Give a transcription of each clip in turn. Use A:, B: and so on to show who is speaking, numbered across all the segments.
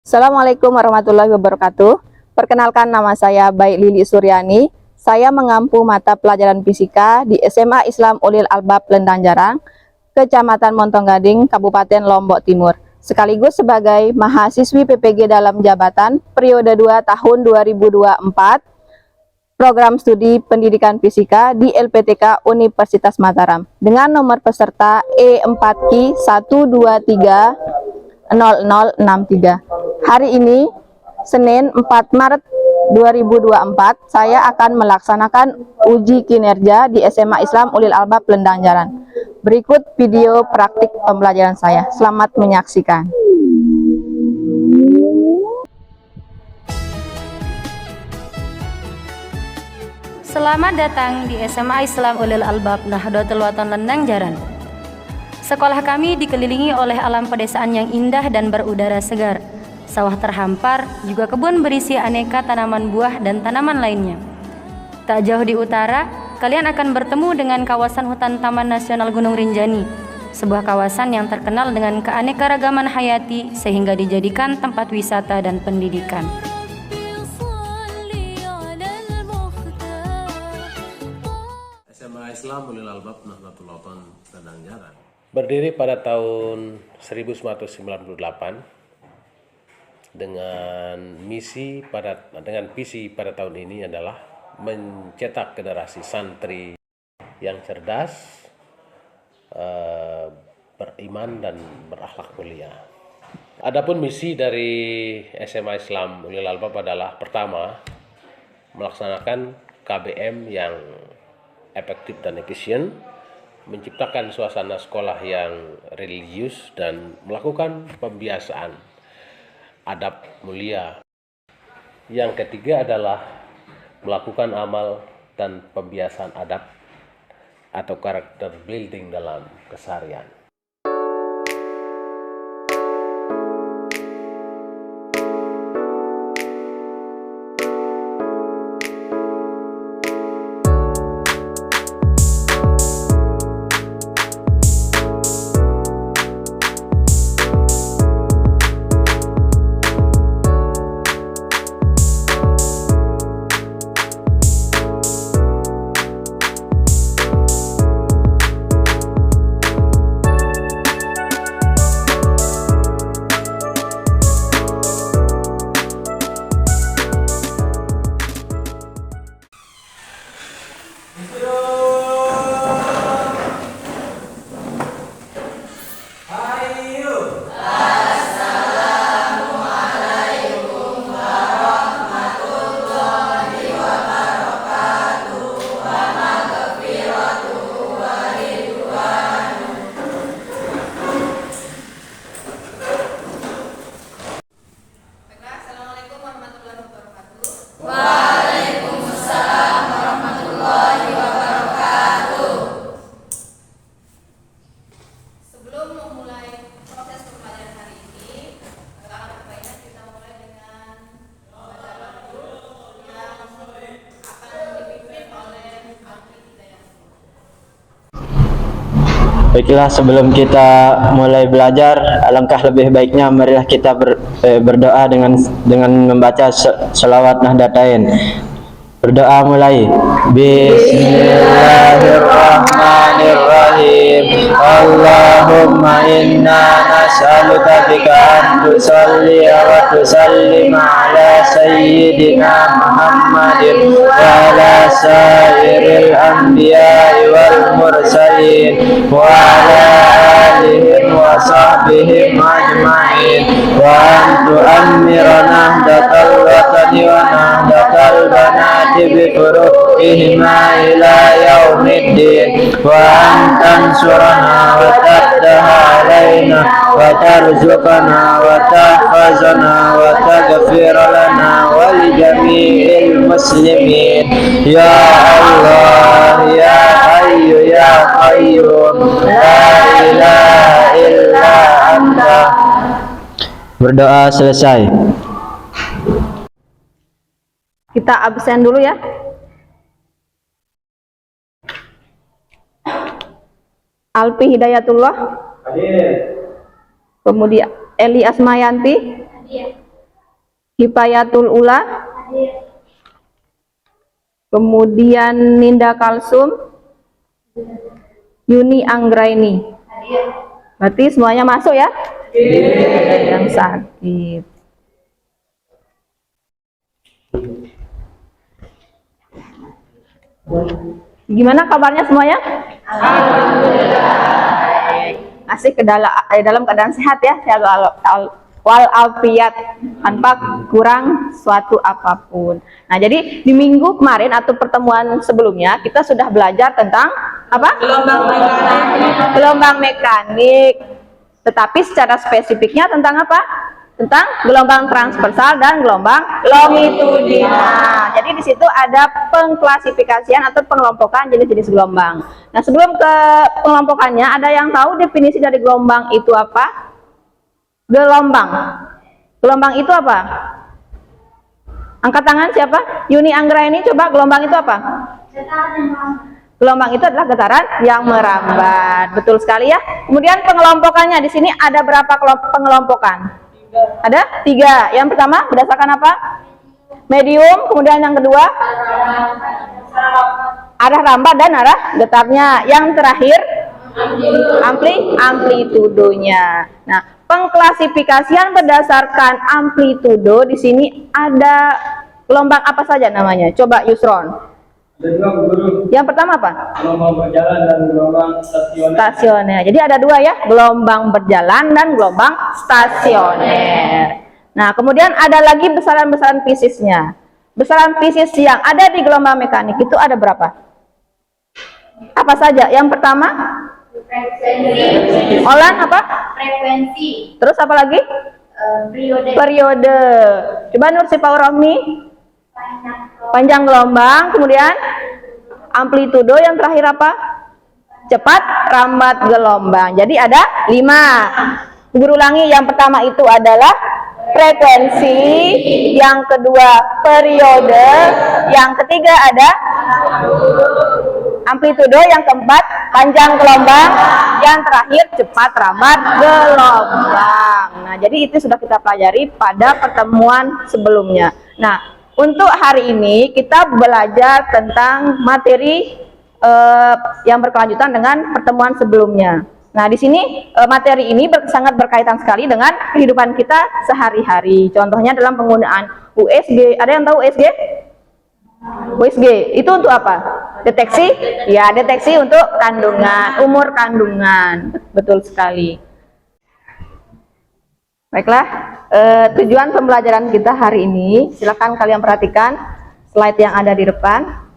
A: Assalamualaikum warahmatullahi wabarakatuh. Perkenalkan, nama saya Baik Lili Suryani. Saya mengampu mata pelajaran fisika di SMA Islam Ulil Albab Lendang Jarang, Kecamatan Montong Gading, Kabupaten Lombok Timur. Sekaligus sebagai mahasiswi PPG dalam jabatan periode 2 tahun 2024, program studi pendidikan fisika di LPTK Universitas Mataram dengan nomor peserta E4Q 1230063. Hari ini, Senin 4 Maret 2024, saya akan melaksanakan uji kinerja di SMA Islam Ulil Albab Lendang Jarang. Berikut video praktik pembelajaran saya. Selamat menyaksikan.
B: Selamat datang di SMA Islam Ulil Albab Nahdlatul Watan Lendang Jarang. Sekolah kami dikelilingi oleh alam pedesaan yang indah dan berudara segar. Sawah terhampar, juga kebun berisi aneka tanaman buah dan tanaman lainnya. Tak jauh di utara, kalian akan bertemu dengan kawasan hutan Taman Nasional Gunung Rinjani, sebuah kawasan yang terkenal dengan keanekaragaman hayati sehingga dijadikan tempat wisata dan pendidikan.
C: SMA Islam Ulil Albab Nahdlatul Watan Lendang Jarang
D: berdiri pada tahun 1998 dengan visi pada tahun ini adalah mencetak generasi santri yang cerdas, beriman dan berakhlak mulia. Adapun misi dari SMA Islam Ulil Albab adalah pertama, melaksanakan KBM yang efektif dan efisien, menciptakan suasana sekolah yang religius dan melakukan pembiasaan adab mulia. Yang ketiga adalah melakukan amal dan pembiasaan adab atau karakter building dalam keseharian.
E: Baiklah, sebelum kita mulai belajar, alangkah lebih baiknya marilah kita berdoa dengan membaca selawat Nahdlatain. Berdoa mulai. Bismillahirrahmanirrahim. Allahumma inna nas'aluka bika an tusalli wa tusallim ala sayyidina Muhammadin wa ala sairil anbiya'i wal mursalin wa ala alihim wa sahbihim ajma'in wa an tu'ammirana nahdatal watani wa nahdatal banati بفروعهما إلى يوم الدين وأن تنصرنا وتفتح علينا وترزقنا وتحفظنا وتغفر لنا ولجميع المسلمين يا الله يا حي يا قيوم لا إله إلا أنت. Berdoa selesai.
A: Kita absen dulu ya. Alfi Hidayatullah. Hadir. Kemudian Eli Asmayanti. Hadir. Hipayatul Ula, kemudian Ninda Kalsum, Yuni Anggraini. Berarti semuanya masuk ya? Ada yang sakit. Gimana kabarnya semuanya? Masih dalam keadaan sehat ya, walafiat, tanpa kurang suatu apapun. Nah, jadi di minggu kemarin atau pertemuan sebelumnya kita sudah belajar tentang apa? Gelombang mekanik. Tetapi secara spesifiknya tentang apa? Tentang gelombang transversal dan gelombang longitudinal. Jadi di situ ada pengklasifikasian atau pengelompokan jenis-jenis gelombang. Nah, sebelum ke pengelompokannya, ada yang tahu definisi dari gelombang itu apa? Gelombang. Gelombang itu apa? Angkat tangan siapa? Yuni Anggraini, coba gelombang itu apa? Gelombang itu adalah getaran yang merambat. Betul sekali ya. Kemudian pengelompokannya di sini ada berapa pengelompokan? Ada 3. Yang pertama berdasarkan apa? Medium. Kemudian yang kedua arah rambat dan arah getarnya. Yang terakhir amplitudonya. Nah, pengklasifikasian berdasarkan amplitudo di sini ada gelombang apa saja namanya? Coba Yusron.
E: Ada 2 guru.
A: Yang pertama apa?
E: Gelombang berjalan dan gelombang stasioner.
A: Stasioner. Jadi ada 2 ya, gelombang berjalan dan gelombang stasioner. Nah, kemudian ada lagi besaran-besaran fisisnya. Besaran fisis yang ada di gelombang mekanik itu ada berapa? Apa saja? Yang pertama?
F: Frekuensi.
A: Olan apa?
F: Frekuensi.
A: Terus apa lagi? Periode. Coba Nur Sipaurahmi. Panjang gelombang, kemudian amplitudo, yang terakhir apa? Cepat rambat gelombang. Jadi ada 5. Guru ulangi, yang pertama itu adalah frekuensi, yang kedua periode, yang ketiga ada amplitudo, yang keempat panjang gelombang, yang terakhir cepat rambat gelombang. Nah, jadi itu sudah kita pelajari pada pertemuan sebelumnya. Nah, untuk hari ini kita belajar tentang materi yang berkelanjutan dengan pertemuan sebelumnya. Nah, di sini materi ini sangat berkaitan sekali dengan kehidupan kita sehari-hari. Contohnya dalam penggunaan USG. Ada yang tahu USG? USG itu untuk apa? Deteksi? Ya, deteksi untuk kandungan, umur kandungan. Betul sekali. Baiklah, tujuan pembelajaran kita hari ini, silakan kalian perhatikan slide yang ada di depan.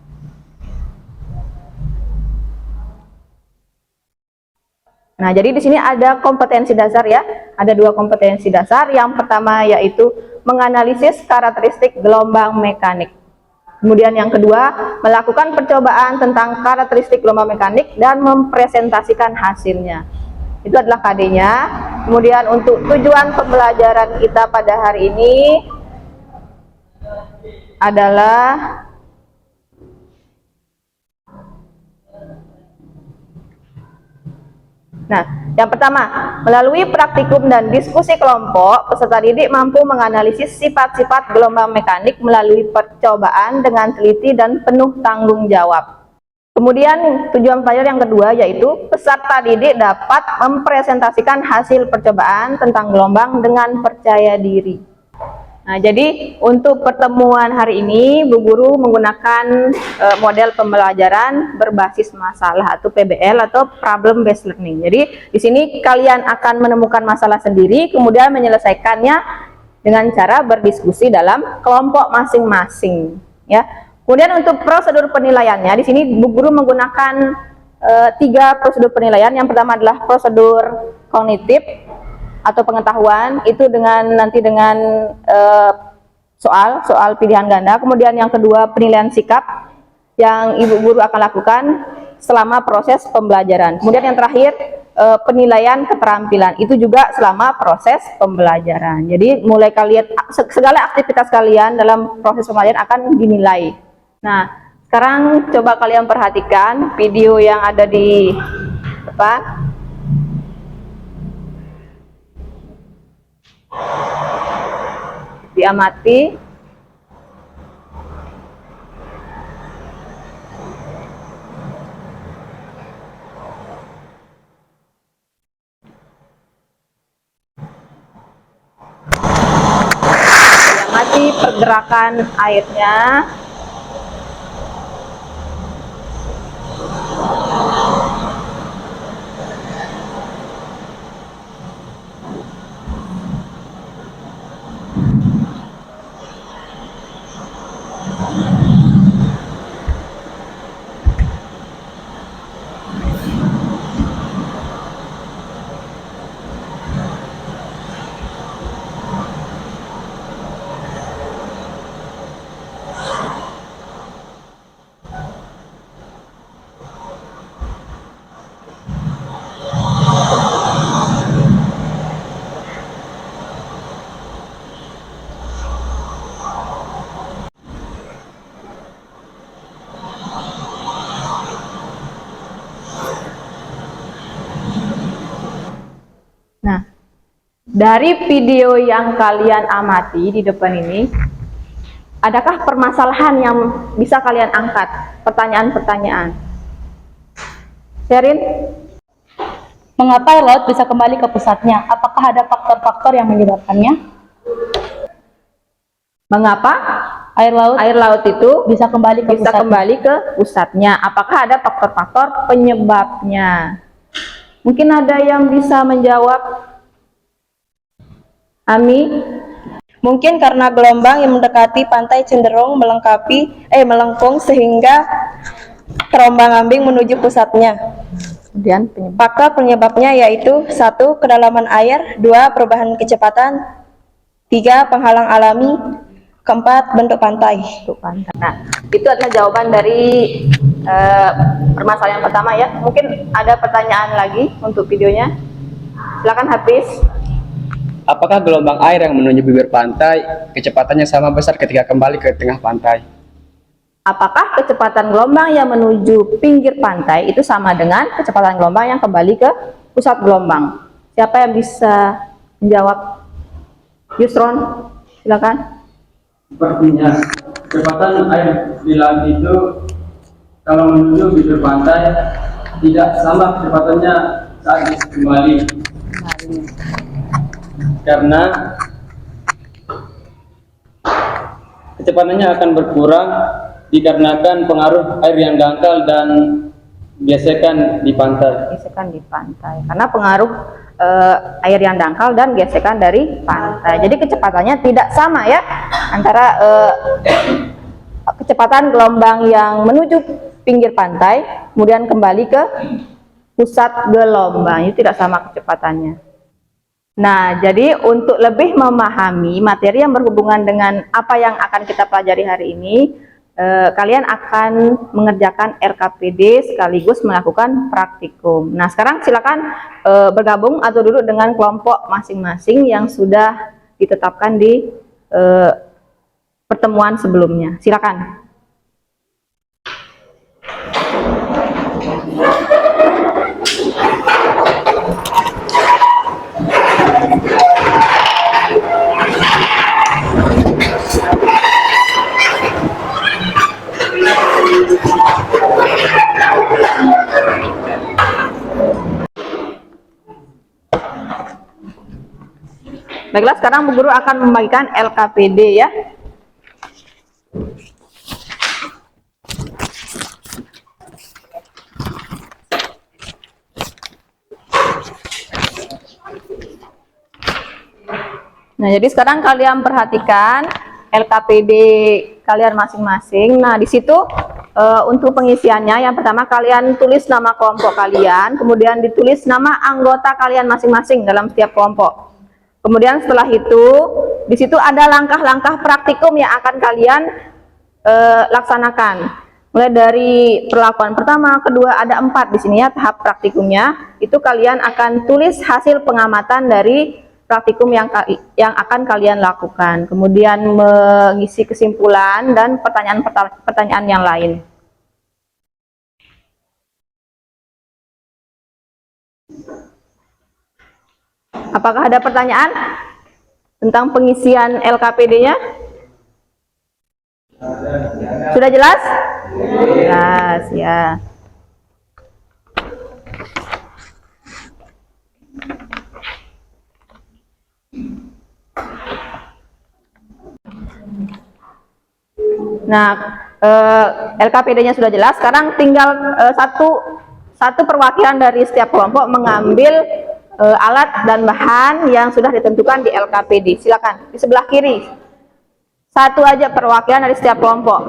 A: Nah, jadi di sini ada kompetensi dasar ya, ada 2 kompetensi dasar. Yang pertama yaitu menganalisis karakteristik gelombang mekanik. Kemudian yang kedua, melakukan percobaan tentang karakteristik gelombang mekanik dan mempresentasikan hasilnya. Itu adalah KD-nya. Kemudian untuk tujuan pembelajaran kita pada hari ini adalah yang pertama, melalui praktikum dan diskusi kelompok, peserta didik mampu menganalisis sifat-sifat gelombang mekanik melalui percobaan dengan teliti dan penuh tanggung jawab. Kemudian tujuan pelajaran yang kedua yaitu peserta didik dapat mempresentasikan hasil percobaan tentang gelombang dengan percaya diri. Nah, jadi untuk pertemuan hari ini Bu Guru menggunakan model pembelajaran berbasis masalah atau PBL atau problem based learning. Jadi di sini kalian akan menemukan masalah sendiri, kemudian menyelesaikannya dengan cara berdiskusi dalam kelompok masing-masing, ya. Kemudian untuk prosedur penilaiannya, di sini Bu Guru menggunakan 3 prosedur penilaian. Yang pertama adalah prosedur kognitif atau pengetahuan, itu dengan soal pilihan ganda. Kemudian yang kedua penilaian sikap yang Ibu Guru akan lakukan selama proses pembelajaran. Kemudian yang terakhir penilaian keterampilan, itu juga selama proses pembelajaran. Jadi mulai kalian segala aktivitas kalian dalam proses pembelajaran akan dinilai. Nah, sekarang coba kalian perhatikan video yang ada di depan. diamati. Diamati pergerakan airnya. Nah, dari video yang kalian amati di depan ini, adakah permasalahan yang bisa kalian angkat? Pertanyaan-pertanyaan. Sherin?
B: Mengapa air laut bisa kembali ke pusatnya? Apakah ada faktor-faktor yang menyebabkannya?
A: Mengapa
B: Air laut
A: itu
B: bisa kembali ke
A: bisa
B: pusatnya.
A: kembali ke pusatnya? Apakah ada faktor-faktor penyebabnya? Mungkin ada yang bisa menjawab? Ami?
F: Mungkin karena gelombang yang mendekati pantai cenderung melengkung sehingga terombang-ambing menuju pusatnya.
A: Kemudian penyebab.
F: Faktor penyebabnya yaitu 1. Kedalaman air, 2. Perubahan kecepatan, 3. Penghalang alami, 4. Bentuk pantai.
A: Nah, itu adalah jawaban dari permasalahan pertama ya. Mungkin ada pertanyaan lagi untuk videonya. Silakan Hafiz.
E: Apakah gelombang air yang menuju bibir pantai kecepatannya sama besar ketika kembali ke tengah pantai?
A: Apakah kecepatan gelombang yang menuju pinggir pantai itu sama dengan kecepatan gelombang yang kembali ke pusat gelombang? Siapa yang bisa menjawab? Yusron, silakan.
E: Sepertinya kecepatan air di laut itu kalau menuju bibir pantai tidak sama kecepatannya saat kembali, karena kecepatannya akan berkurang dikarenakan pengaruh air yang dangkal dan gesekan di pantai.
A: Gesekan di pantai, karena pengaruh air yang dangkal dan gesekan dari pantai. Jadi kecepatannya tidak sama ya antara kecepatan gelombang yang menuju pinggir pantai kemudian kembali ke pusat gelombang, itu tidak sama kecepatannya. Nah, jadi untuk lebih memahami materi yang berhubungan dengan apa yang akan kita pelajari hari ini, kalian akan mengerjakan RKPD sekaligus melakukan praktikum. Nah, sekarang silakan bergabung atau duduk dengan kelompok masing-masing yang sudah ditetapkan di pertemuan sebelumnya. Silakan. Baiklah, sekarang Bu Guru akan membagikan LKPD ya. Nah, jadi sekarang kalian perhatikan LKPD kalian masing-masing. Nah, di situ untuk pengisiannya, yang pertama kalian tulis nama kelompok kalian, kemudian ditulis nama anggota kalian masing-masing dalam setiap kelompok. Kemudian setelah itu, di situ ada langkah-langkah praktikum yang akan kalian laksanakan. Mulai dari perlakuan pertama, kedua, ada 4 di sini ya tahap praktikumnya. Itu kalian akan tulis hasil pengamatan dari praktikum yang akan kalian lakukan. Kemudian mengisi kesimpulan dan pertanyaan-pertanyaan yang lain. Apakah ada pertanyaan? tentang pengisian LKPD-nya? Sudah jelas? Jelas, ya. Nah, LKPD-nya sudah jelas. Sekarang tinggal satu perwakilan dari setiap kelompok mengambil alat dan bahan yang sudah ditentukan di LKPD. Silakan di sebelah kiri. Satu aja perwakilan dari setiap kelompok.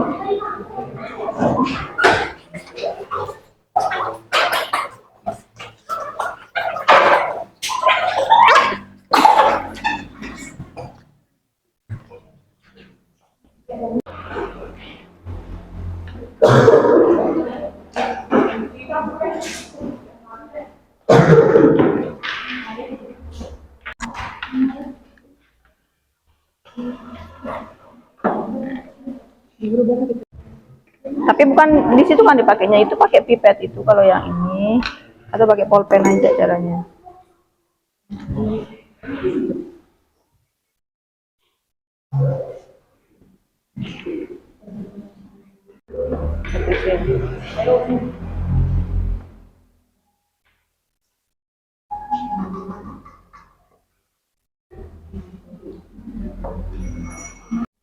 A: Tapi bukan di situ kan dipakainya, itu pakai pipet itu kalau yang ini, atau pakai pulpen aja caranya.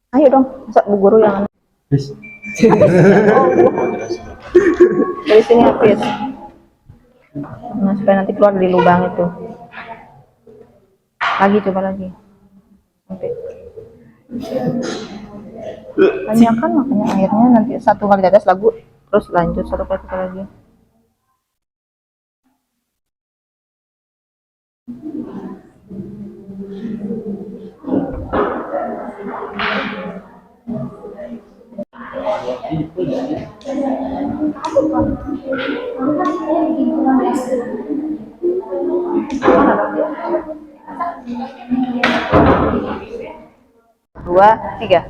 A: Ayo dong, Bu Guru yang mana? Dari sini habis. Nah, supaya nanti keluar dari lubang itu. Lagi, coba lagi. Sampai. Tanyakan makanya airnya nanti satu kali tetes lagu, terus lanjut satu kali lagi. Dua, tiga.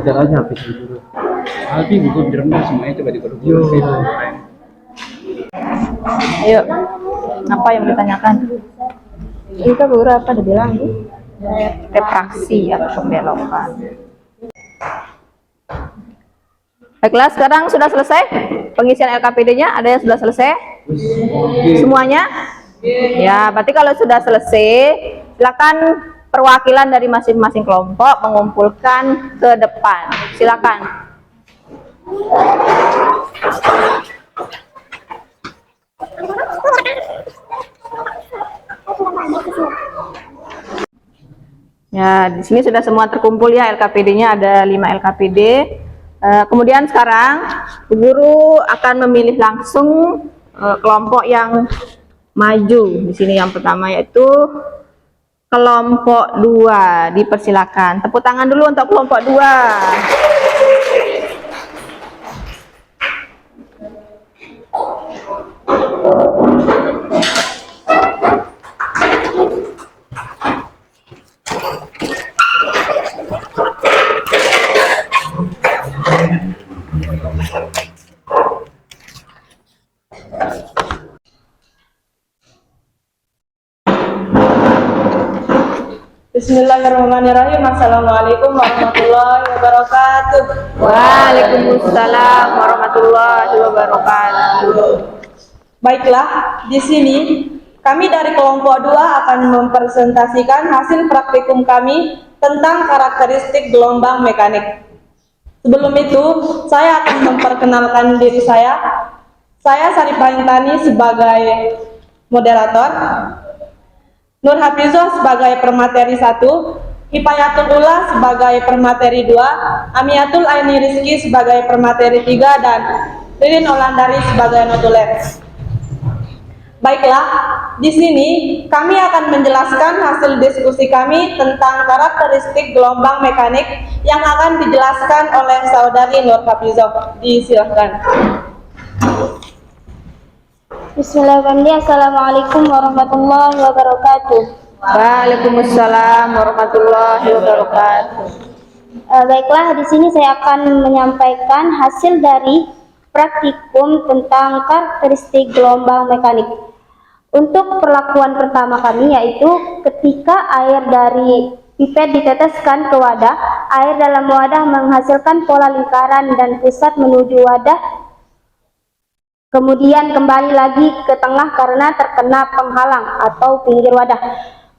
E: Caranya habis dulu. Tapi buku direndam semuanya coba digodok.
A: Ayo, apa yang ditanyakan? Itu beberapa ada bilang refraksi atau pembelokan. Baiklah, sekarang sudah selesai pengisian LKPD-nya. Ada yang sudah selesai? Semuanya? Ya, berarti kalau sudah selesai, silakan perwakilan dari masing-masing kelompok mengumpulkan ke depan. Silakan. Ya, di sini sudah semua terkumpul ya LKPD-nya, ada 5 LKPD. Kemudian sekarang guru akan memilih langsung kelompok yang maju. Di sini yang pertama yaitu kelompok 2. Dipersilakan. Tepuk tangan dulu untuk kelompok 2.
F: Bismillahirrahmanirrahim. Assalamualaikum warahmatullahi wabarakatuh.
A: Waalaikumsalam warahmatullahi wabarakatuh.
F: Baiklah, di sini kami dari kelompok 2 akan mempresentasikan hasil praktikum kami tentang karakteristik gelombang mekanik. Sebelum itu, saya akan memperkenalkan diri saya. Saya Saripah Intani sebagai moderator, Nur Hafizoh sebagai permateri 1, Hipayatul Ula sebagai permateri 2, Amiatul Aini Rizki sebagai permateri 3, dan Ririn Olandari sebagai notulen. Baiklah, di sini kami akan menjelaskan hasil diskusi kami tentang karakteristik gelombang mekanik yang akan dijelaskan oleh Saudari Nur Hafizoh. Disilahkan.
G: Bismillahirrahmanirrahim. Assalamualaikum warahmatullahi wabarakatuh.
A: Waalaikumsalam warahmatullahi wabarakatuh.
G: Baiklah, di sini saya akan menyampaikan hasil dari praktikum tentang karakteristik gelombang mekanik. Untuk perlakuan pertama kami yaitu ketika air dari pipet diteteskan ke wadah, air dalam wadah menghasilkan pola lingkaran dan pusat menuju wadah, kemudian kembali lagi ke tengah karena terkena penghalang atau pinggir wadah.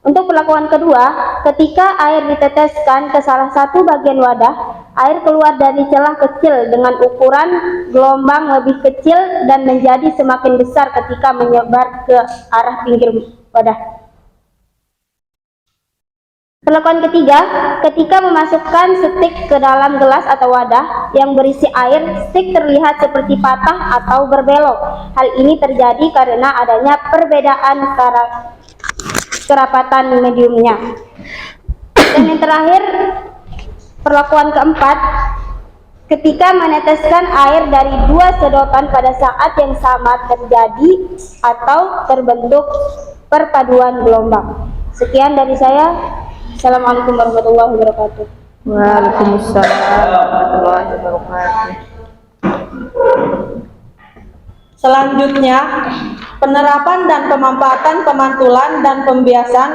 G: Untuk perlakuan kedua, ketika air diteteskan ke salah satu bagian wadah, air keluar dari celah kecil dengan ukuran gelombang lebih kecil dan menjadi semakin besar ketika menyebar ke arah pinggir wadah. Perlakuan ketiga, ketika memasukkan stik ke dalam gelas atau wadah yang berisi air, stik terlihat seperti patah atau berbelok. Hal ini terjadi karena adanya perbedaan kerapatan mediumnya. Dan yang terakhir, perlakuan keempat, ketika meneteskan air dari dua sedotan pada saat yang sama terjadi atau terbentuk perpaduan gelombang. Sekian dari saya. Assalamualaikum warahmatullahi wabarakatuh.
A: Waalaikumsalam warahmatullahi wabarakatuh.
F: Selanjutnya, penerapan dan pemanfaatan pemantulan dan pembiasan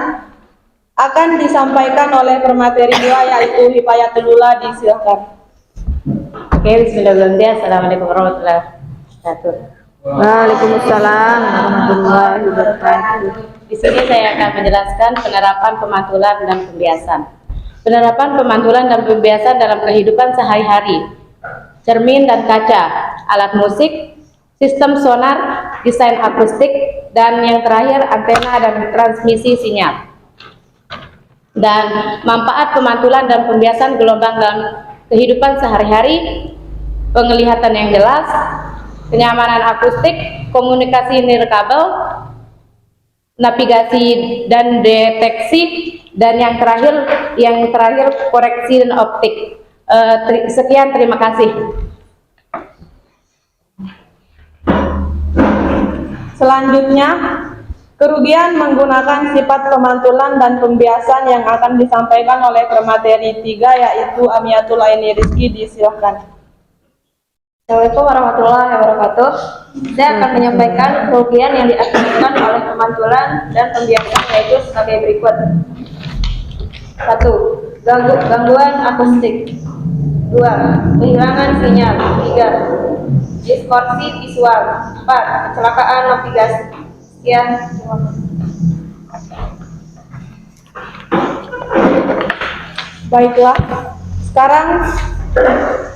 F: akan disampaikan oleh permateri 2 yaitu Hipayatul Ula. Disilakan.
H: Oke, bismillahirrahmanirrahim. Assalamualaikum warahmatullahi wabarakatuh.
A: Waalaikumsalam warahmatullahi wabarakatuh.
H: Di sini saya akan menjelaskan penerapan pemantulan dan pembiasan. Penerapan pemantulan dan pembiasan dalam kehidupan sehari-hari. Cermin dan kaca, alat musik, sistem sonar, desain akustik, dan yang terakhir antena dan transmisi sinyal. Dan manfaat pemantulan dan pembiasan gelombang dalam kehidupan sehari-hari: penglihatan yang jelas, kenyamanan akustik, komunikasi nirkabel, navigasi dan deteksi, dan yang terakhir koreksi dan optik. Sekian, terima kasih.
F: Selanjutnya, kerugian menggunakan sifat pemantulan dan pembiasan yang akan disampaikan oleh permateri 3 yaitu Amiatul Aini Rizki. Disilahkan.
G: Assalamualaikum warahmatullahi wabarakatuh. Saya akan menyampaikan kerugian yang diakibatkan oleh pemantulan dan pembiasan yaitu sebagai berikut. 1. Gangguan akustik. 2. Kehilangan sinyal. 3. Distorsi visual. 4. Kecelakaan navigasi. Sekian.
F: Baiklah, sekarang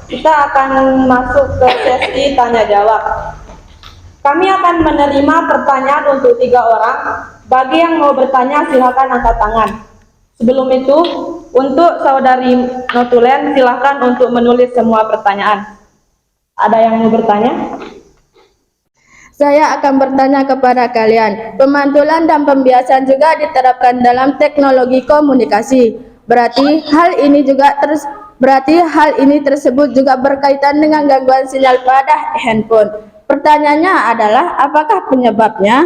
F: kita akan masuk ke sesi tanya jawab. Kami akan menerima pertanyaan untuk 3 orang. Bagi yang mau bertanya silakan angkat tangan. Sebelum itu, untuk saudari notulen silakan untuk menulis semua pertanyaan. Ada yang mau bertanya?
A: Saya akan bertanya kepada kalian. Pemantulan dan pembiasan juga diterapkan dalam teknologi komunikasi. Berarti hal ini tersebut juga berkaitan dengan gangguan sinyal pada handphone. Pertanyaannya adalah, apakah penyebabnya?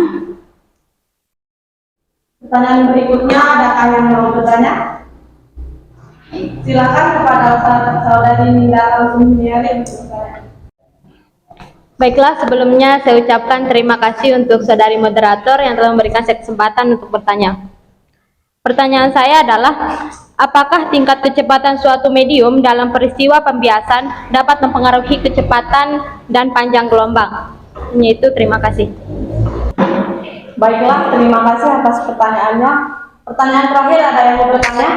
F: Pertanyaan berikutnya, adakah yang mau bertanya? Silakan kepada saudari Ninda Al-Sumiari untuk bertanya.
B: Baiklah, sebelumnya saya ucapkan terima kasih untuk saudari moderator yang telah memberikan saya kesempatan untuk bertanya. Pertanyaan saya adalah, apakah tingkat kecepatan suatu medium dalam peristiwa pembiasan dapat mempengaruhi kecepatan dan panjang gelombang? Itu terima kasih.
F: Baiklah, terima kasih atas pertanyaannya. Pertanyaan terakhir, ada yang mau bertanya?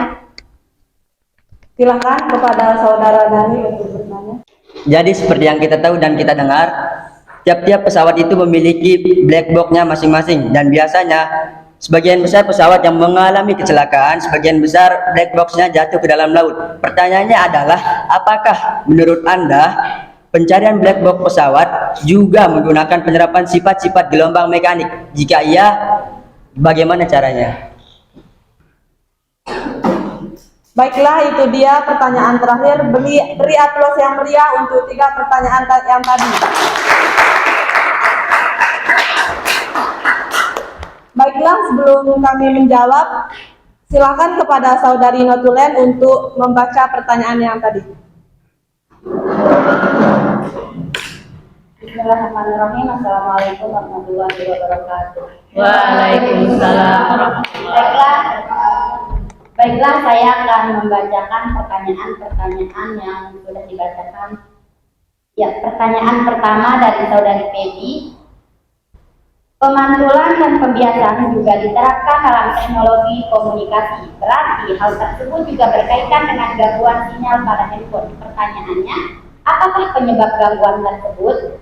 F: Silakan kepada saudara Dani untuk bertanya.
I: Jadi seperti yang kita tahu dan kita dengar, tiap-tiap pesawat itu memiliki black box-nya masing-masing, dan biasanya sebagian besar pesawat yang mengalami kecelakaan, sebagian besar black box-nya jatuh ke dalam laut. Pertanyaannya adalah, apakah menurut Anda pencarian black box pesawat juga menggunakan penerapan sifat-sifat gelombang mekanik? Jika iya, bagaimana caranya?
F: Baiklah, itu dia pertanyaan terakhir. Beri aplaus yang meriah untuk 3 pertanyaan yang tadi. Baiklah, sebelum kami menjawab, silakan kepada Saudari Notulen untuk membaca pertanyaan yang tadi.
G: Bismillahirrahmanirrahim. Assalamualaikum warahmatullahi wabarakatuh.
H: Waalaikumsalam warahmatullahi
G: Baiklah, saya akan membacakan pertanyaan-pertanyaan yang sudah dibacakan. Ya, pertanyaan pertama dari Saudari Peggy. Pemantulan dan pembiasaan juga diterapkan dalam teknologi komunikasi. Berarti hal tersebut juga berkaitan dengan gangguan sinyal pada handphone. Pertanyaannya, apakah penyebab gangguan tersebut?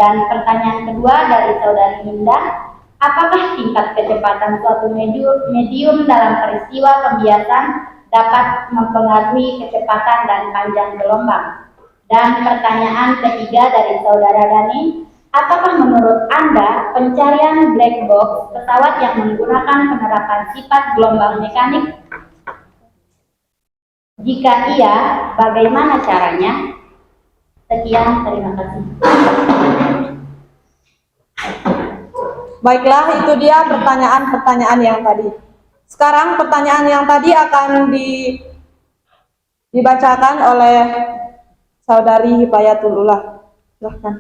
G: Dan pertanyaan kedua dari Saudari Indah, apakah tingkat kecepatan suatu medium dalam peristiwa pembiasan dapat mempengaruhi kecepatan dan panjang gelombang? Dan pertanyaan ketiga dari Saudara Dani, apakah menurut Anda pencarian black box pesawat yang menggunakan penerapan sifat gelombang mekanik? Jika iya, bagaimana caranya? Sekian, terima kasih.
F: Baiklah, itu dia pertanyaan-pertanyaan yang tadi. Sekarang pertanyaan yang tadi akan dibacakan oleh Saudari Hipayatul Ulah. Silahkan.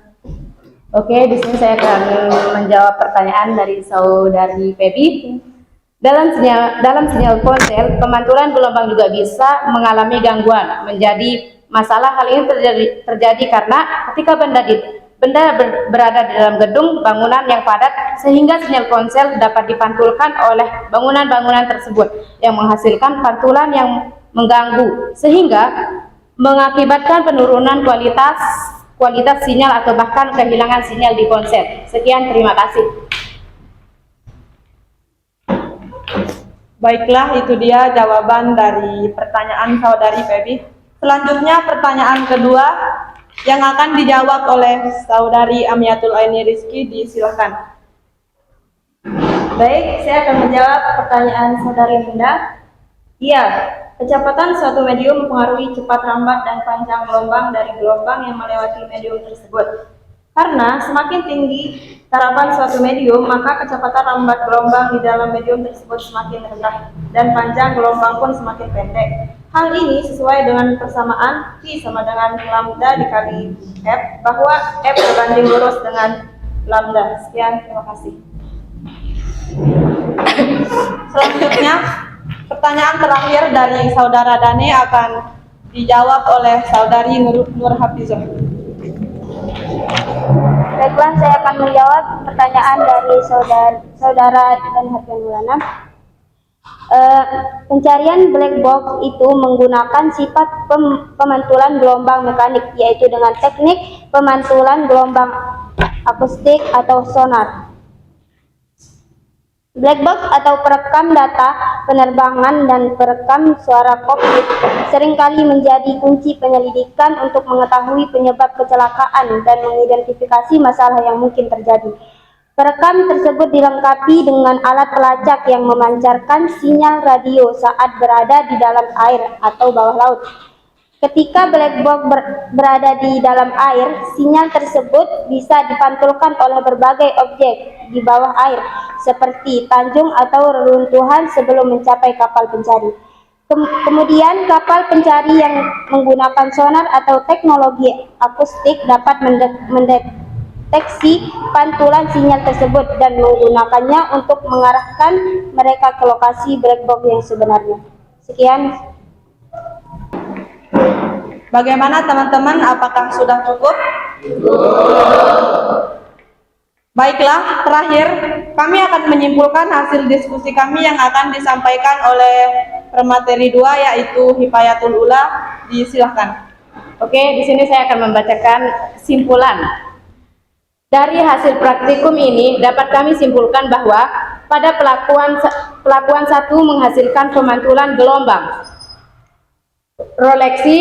H: Oke, di sini saya akan menjawab pertanyaan dari Saudari Pebi. Dalam sinyal ponsel, pemantulan gelombang juga bisa mengalami gangguan. Menjadi masalah hal ini terjadi karena ketika benda berada di dalam gedung bangunan yang padat, sehingga sinyal ponsel dapat dipantulkan oleh bangunan-bangunan tersebut yang menghasilkan pantulan yang mengganggu, sehingga mengakibatkan penurunan kualitas sinyal atau bahkan kehilangan sinyal di ponsel. Sekian, terima kasih.
F: Baiklah, itu dia jawaban dari pertanyaan Saudari Pebi. Selanjutnya pertanyaan kedua yang akan dijawab oleh Saudari Amiatul Aini Rizki. Disilakan.
G: Baik, saya akan menjawab pertanyaan Saudari Linda. Iya, kecepatan suatu medium mempengaruhi cepat, lambat, dan panjang gelombang dari gelombang yang melewati medium tersebut. Karena semakin tinggi terapan suatu medium, maka kecepatan lambat gelombang di dalam medium tersebut semakin rendah, dan panjang gelombang pun semakin pendek. Hal ini sesuai dengan persamaan V sama dengan lambda dikali F, bahwa F berbanding lurus dengan lambda. Sekian, terima kasih.
F: Selanjutnya, pertanyaan terakhir dari Saudara Dane akan dijawab oleh Saudari Nur Hafizah.
G: Baiklah, saya akan menjawab pertanyaan dari Saudara Dan Harfian. Pencarian black box itu menggunakan sifat pemantulan gelombang mekanik, yaitu dengan teknik pemantulan gelombang akustik atau sonar. Black box atau perekam data penerbangan dan perekam suara kokpit seringkali menjadi kunci penyelidikan untuk mengetahui penyebab kecelakaan dan mengidentifikasi masalah yang mungkin terjadi. Perekam tersebut dilengkapi dengan alat pelacak yang memancarkan sinyal radio saat berada di dalam air atau bawah laut. Ketika black box berada di dalam air, sinyal tersebut bisa dipantulkan oleh berbagai objek di bawah air, seperti tanjung atau reruntuhan sebelum mencapai kapal pencari. Kemudian kapal pencari yang menggunakan sonar atau teknologi akustik dapat mendeteksi pantulan sinyal tersebut dan menggunakannya untuk mengarahkan mereka ke lokasi black box yang sebenarnya. Sekian.
F: Bagaimana teman-teman? Apakah sudah cukup? Baiklah, terakhir kami akan menyimpulkan hasil diskusi kami yang akan disampaikan oleh pemateri 2, yaitu Hipayatul Ula. Disilahkan.
H: Oke, di sini saya akan membacakan simpulan. Dari hasil praktikum ini dapat kami simpulkan bahwa pada pelakuan satu menghasilkan pemantulan gelombang. Roleksi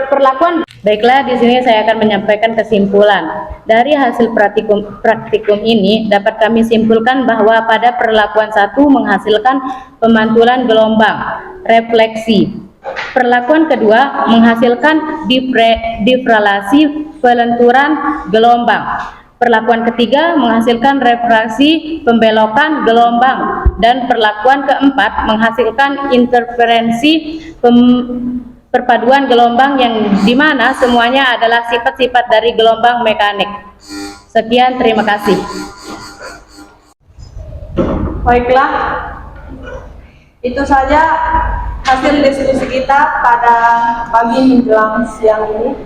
H: perlakuan. Baiklah, di sini saya akan menyampaikan kesimpulan. Dari hasil praktikum ini dapat kami simpulkan bahwa pada perlakuan satu menghasilkan pemantulan gelombang, refleksi. Perlakuan kedua menghasilkan difralasi pelenturan gelombang. Perlakuan ketiga menghasilkan refraksi pembelokan gelombang, dan perlakuan keempat menghasilkan interferensi perpaduan gelombang, yang dimana semuanya adalah sifat-sifat dari gelombang mekanik. Sekian, terima kasih.
F: Baiklah, itu saja hasil diskusi kita pada pagi menjelang siang ini.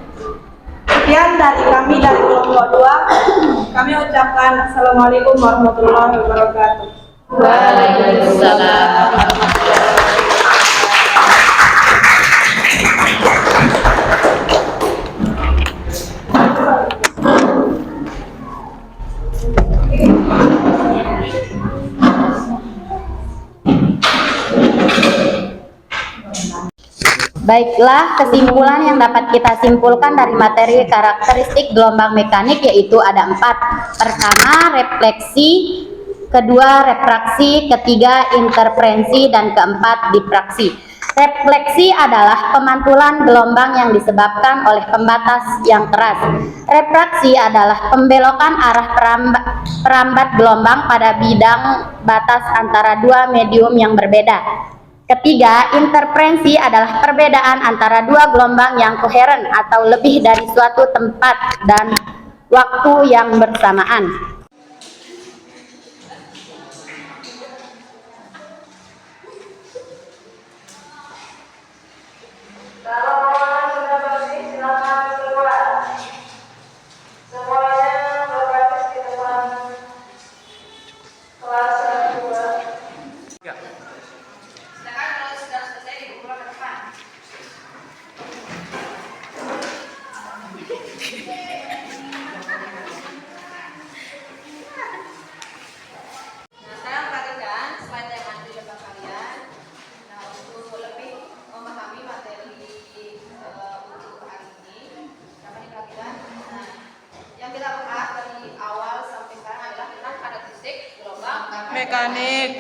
F: Sekian dari kami dari kelompok 2. Kami ucapkan Assalamualaikum warahmatullahi wabarakatuh.
H: Waalaikumsalam.
G: Baiklah, kesimpulan yang dapat kita simpulkan dari materi karakteristik gelombang mekanik yaitu ada 4. Pertama, refleksi, kedua, refraksi, ketiga, interferensi, dan keempat, difraksi. Refleksi adalah pemantulan gelombang yang disebabkan oleh pembatas yang keras. Refraksi adalah pembelokan arah perambat gelombang pada bidang batas antara dua medium yang berbeda. Ketiga, interferensi adalah perbedaan antara dua gelombang yang koheren atau lebih dari suatu tempat dan waktu yang bersamaan.
F: Mekanik.